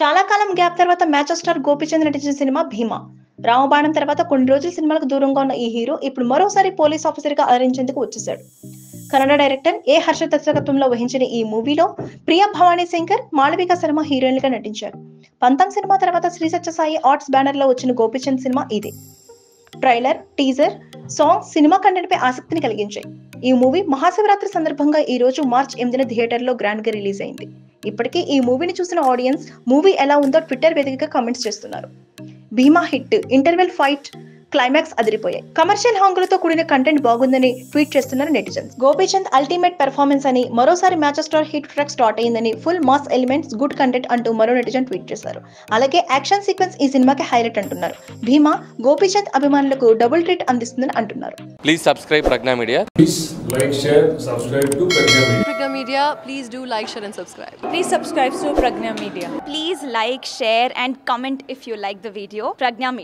చాలా కాలం గ్యాప్ తర్వాత match star Gopichand నటించిన సినిమా భీమా. రామబాణం తర్వాత కొన్ని రోజులు సినిమాలకు దూరంగా ఉన్న ఈ హీరో ఇప్పుడు మరోసారి పోలీస్ ఆఫీసర్ గా అలరించేందుకు వచ్చేశాడు. కన్నడ డైరెక్టర్ ఏ హర్ష దర్శకత్వంలో వహించిన ఈ మూవీలో ప్రియా భవానీ శంకర్, మాళవిక శర్మ హీరోయిన్లుగా నటించారు. పంతం సినిమా తర్వాత శ్రీ సత్యసాయి ఆర్ట్స్ బ్యానర్ లో వచ్చిన గోపీచంద్ సినిమా ఇదే. Trailer, teaser, song cinema content పై ఆసక్తిని కలిగించాయి. ఈ మూవీ మహాశివరాత్రి సందర్భంగా ఈ రోజు మార్చ్ 8న థియేటర్లో గ్రాండ్ గా రిలీజ్ అయింది. ఇప్పటికే ఈ మూవీని చూసిన ఆడియన్స్ మూవీ ఎలా ఉందో ట్విట్టర్ వేదికగా కామెంట్స్ చేస్తున్నారు. Bhimaa hit, interval fight, climax అదిరిపోయాయి. కమర్షియల్ హంగులతో కూడిన కంటెంట్ బాగుందని ట్వీట్ చేస్తున్నారు నెటిజన్స్. గోపీచంద్ అల్టిమేట్ పెర్ఫార్మెన్స్ అని, మరోసారి macho star hit track start అయిందని, full mass elements, good content అంటూ మరో నెటిజన్ ట్వీట్ చేశారు. అలాగే యాక్షన్ సీక్వెన్స్ ఈ సినిమాకి హైలైట్ అంటున్నారు. భీమా గోపీచంద్ అభిమానులకు డబుల్ ట్రీట్ అందిస్తుందని అంటున్నారు. Please subscribe Pragna Media. Please like, share, subscribe to Pragna Media. Pragna Media, please do like, share and subscribe. Please subscribe to Pragna Media. Please like, share and comment if you like the video. Pragna Media.